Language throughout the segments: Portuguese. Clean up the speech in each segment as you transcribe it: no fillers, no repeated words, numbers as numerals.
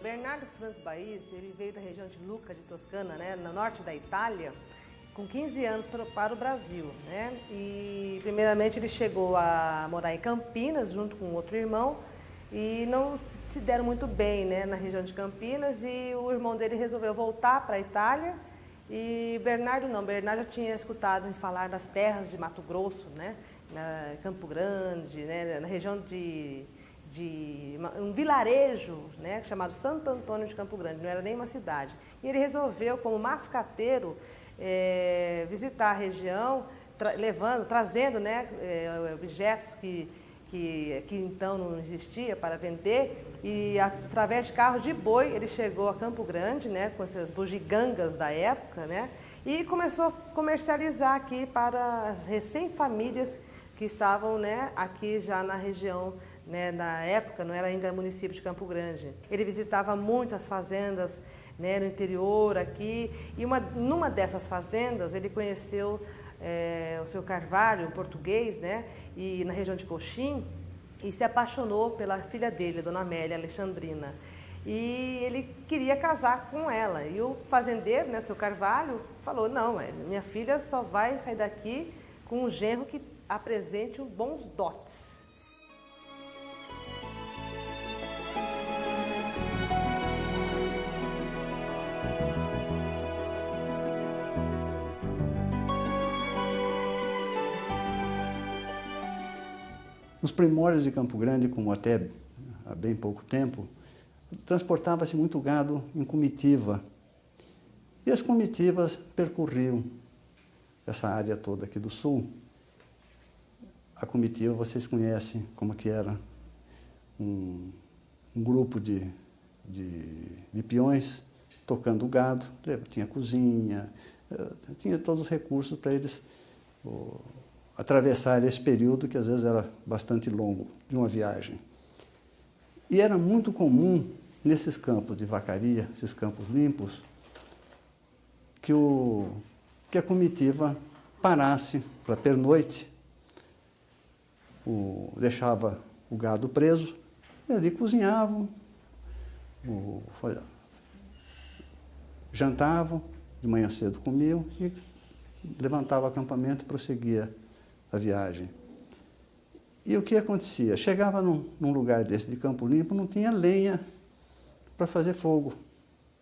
Bernardo Franco Baís, ele veio da região de Lucca, de Toscana, né, no norte da Itália, com 15 anos para o Brasil, né? E primeiramente ele chegou a morar em Campinas junto com outro irmão e não se deram muito bem, né, na região de Campinas, e o irmão dele resolveu voltar para a Itália e Bernardo não. Bernardo já tinha escutado falar das terras de Mato Grosso, né, na Campo Grande, né, na região de um vilarejo, né, chamado Santo Antônio de Campo Grande, não era nem uma cidade. E ele resolveu, como mascateiro, visitar a região, trazendo, né, objetos que então não existia para vender, e através de carro de boi ele chegou a Campo Grande, né, com essas bugigangas da época, né, e começou a comercializar aqui para as recém-famílias que estavam, né, aqui já na região, né, na época não era ainda município de Campo Grande. Ele visitava muitas fazendas, né, no interior aqui, e numa dessas fazendas ele conheceu o seu Carvalho, um português, né, e na região de Coxim, e se apaixonou pela filha dele, Dona Amélia Alexandrina. E ele queria casar com ela. E o fazendeiro, né, seu Carvalho, falou: não, minha filha só vai sair daqui com um genro que apresente bons dotes. Nos primórdios de Campo Grande, como até há bem pouco tempo, transportava-se muito gado em comitiva. E as comitivas percorriam essa área toda aqui do sul. A comitiva, vocês conhecem como que era, um grupo de peões tocando o gado, tinha cozinha, tinha todos os recursos para eles atravessar esse período que às vezes era bastante longo de uma viagem. E era muito comum nesses campos de vacaria, esses campos limpos, que a comitiva parasse para pernoite, deixava o gado preso, e ali cozinhavam, jantavam, de manhã cedo comiam e levantavam o acampamento e prosseguia a viagem. E o que acontecia? Chegava num lugar desse de Campo Limpo, não tinha lenha para fazer fogo.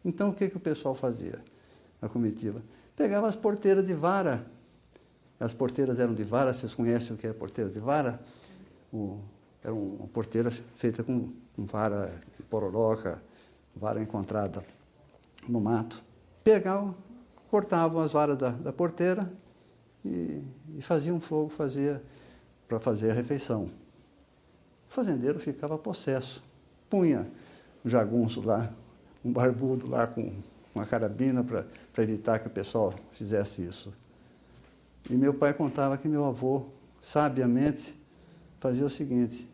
Então o que o pessoal fazia? A comitiva pegava as porteiras de vara. As porteiras eram de vara, vocês conhecem o que é porteira de vara? Era uma porteira feita com vara de pororoca, vara encontrada no mato. Pegavam, cortavam as varas da porteira e faziam fogo para fazer a refeição. O fazendeiro ficava possesso. Punha um jagunço lá, um barbudo lá com uma carabina para evitar que o pessoal fizesse isso. E meu pai contava que meu avô, sabiamente, fazia o seguinte: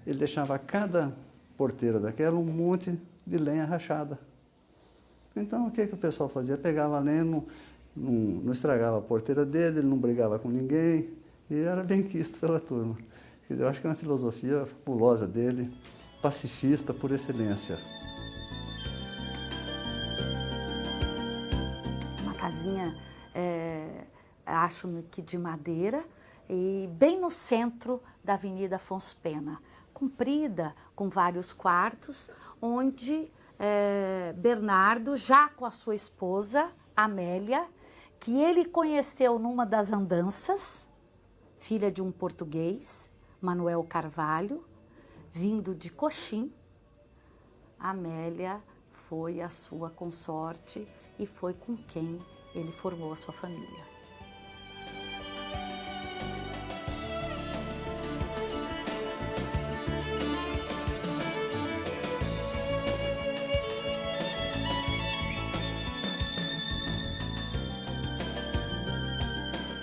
ele deixava cada porteira daquela um monte de lenha rachada. Então o que o pessoal fazia? Pegava a lenha, não estragava a porteira dele, ele não brigava com ninguém, e era bem quisto pela turma. Eu acho que é uma filosofia fabulosa dele, pacifista por excelência. Uma casinha, acho que de madeira, e bem no centro da Avenida Afonso Pena, comprida, com vários quartos, onde Bernardo, já com a sua esposa, Amélia, que ele conheceu numa das andanças, filha de um português, Manuel Carvalho, vindo de Coxim. Amélia foi a sua consorte e foi com quem ele formou a sua família.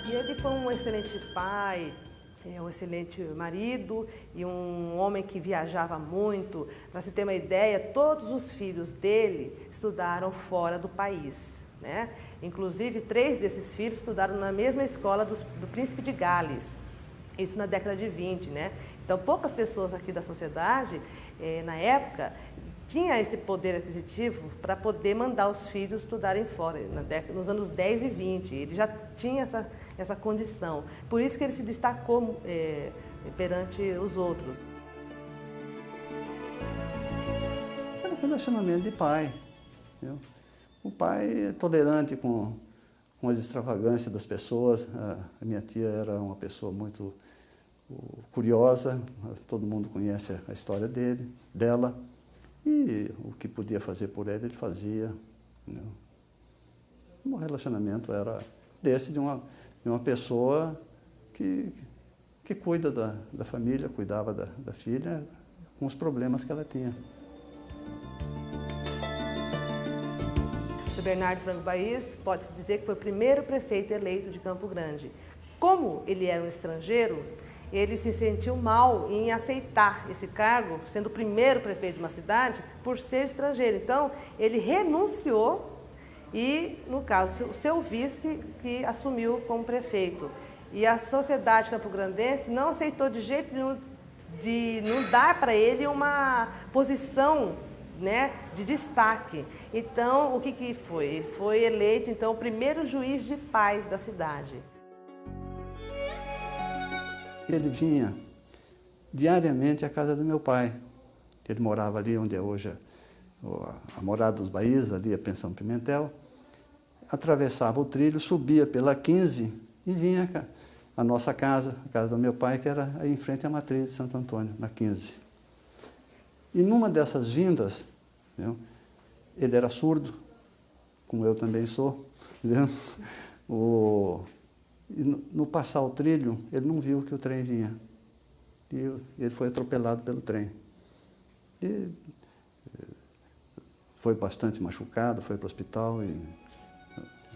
E ele foi um excelente pai, um excelente marido e um homem que viajava muito. Para se ter uma ideia, todos os filhos dele estudaram fora do país, né? Inclusive, 3 desses filhos estudaram na mesma escola do Príncipe de Gales, isso na década de 20, né? Então, poucas pessoas aqui da sociedade, na época, tinha esse poder aquisitivo para poder mandar os filhos estudarem fora, nos anos 10 e 20. Ele já tinha essa condição. Por isso que ele se destacou perante os outros. Era um relacionamento de pai. Entendeu? O pai é tolerante com as extravagâncias das pessoas. A minha tia era uma pessoa muito curiosa, todo mundo conhece a história dela. E o que podia fazer por ela, ele fazia. Entendeu? O relacionamento era desse de uma pessoa que cuida da família, cuidava da filha, com os problemas que ela tinha. O Bernardo Franco Baís pode-se dizer que foi o primeiro prefeito eleito de Campo Grande. Como ele era um estrangeiro, ele se sentiu mal em aceitar esse cargo, sendo o primeiro prefeito de uma cidade, por ser estrangeiro. Então, ele renunciou e, no caso, o seu vice que assumiu como prefeito. E a sociedade campograndense não aceitou de jeito nenhum de não dar para ele uma posição, né, de destaque. Então, o que foi? Ele foi eleito, então, o primeiro juiz de paz da cidade. Ele vinha diariamente à casa do meu pai. Ele morava ali onde é hoje a Morada dos Baís, ali a Pensão Pimentel. Atravessava o trilho, subia pela 15 e vinha à nossa casa, a casa do meu pai, que era aí em frente à Matriz de Santo Antônio, na 15. E numa dessas vindas, entendeu? Ele era surdo, como eu também sou, entendeu? E no passar o trilho, ele não viu que o trem vinha. E ele foi atropelado pelo trem. E foi bastante machucado, foi para o hospital e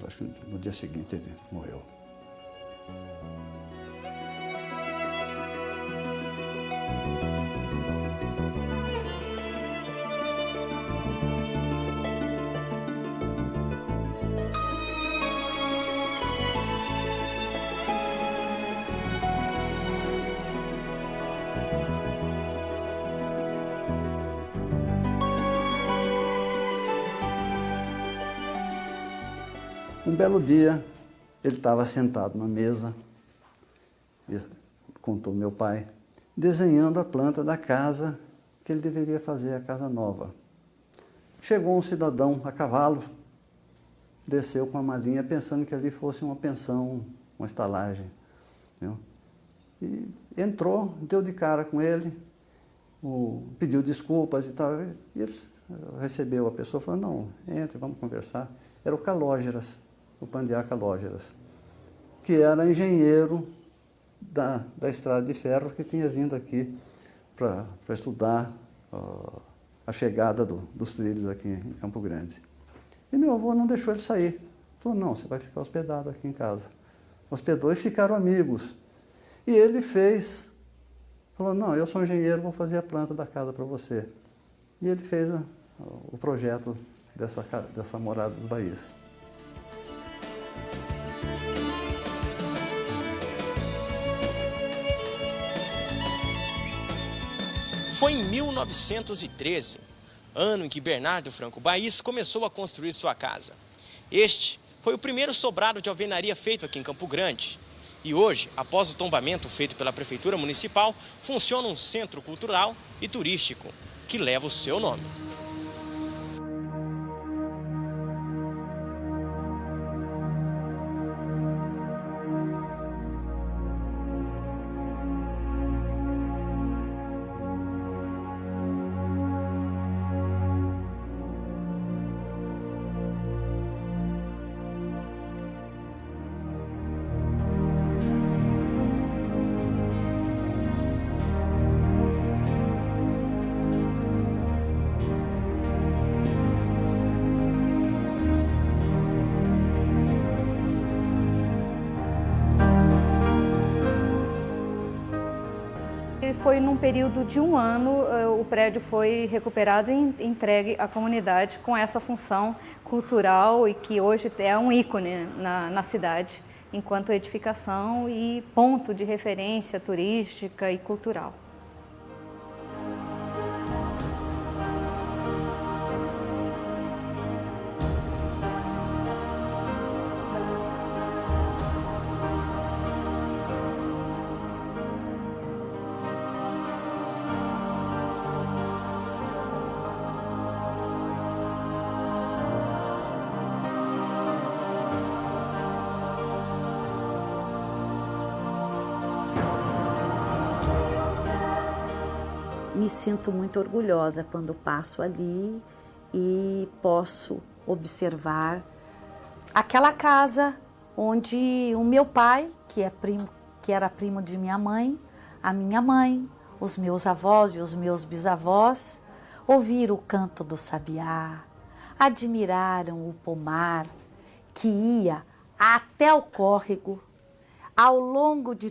acho que no dia seguinte ele morreu. Um belo dia, ele estava sentado na mesa, contou meu pai, desenhando a planta da casa que ele deveria fazer, a casa nova. Chegou um cidadão a cavalo, desceu com a malinha, pensando que ali fosse uma pensão, uma estalagem. Entendeu? E entrou, deu de cara com ele, pediu desculpas e tal. E ele recebeu a pessoa e falou, não, entre, vamos conversar. Era o Calógeras, o Pandiá Calógeras, que era engenheiro da estrada de ferro, que tinha vindo aqui para estudar a chegada dos trilhos aqui em Campo Grande. E meu avô não deixou ele sair. Falou, não, você vai ficar hospedado aqui em casa. Hospedou e ficaram amigos. E ele falou, não, eu sou engenheiro, vou fazer a planta da casa para você. E ele fez o projeto dessa Morada dos Baís. Foi em 1913, ano em que Bernardo Franco Baís começou a construir sua casa. Este foi o primeiro sobrado de alvenaria feito aqui em Campo Grande. E hoje, após o tombamento feito pela Prefeitura Municipal, funciona um centro cultural e turístico que leva o seu nome. e foi num período de 1 ano, o prédio foi recuperado e entregue à comunidade com essa função cultural e que hoje é um ícone na cidade, enquanto edificação e ponto de referência turística e cultural. Me sinto muito orgulhosa quando passo ali e posso observar aquela casa onde o meu pai, que era primo de minha mãe, a minha mãe, os meus avós e os meus bisavós, ouviram o canto do sabiá, admiraram o pomar que ia até o córrego, ao longo de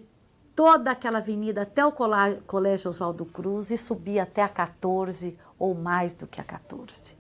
toda aquela avenida até o Colégio Oswaldo Cruz e subia até a 14 ou mais do que a 14.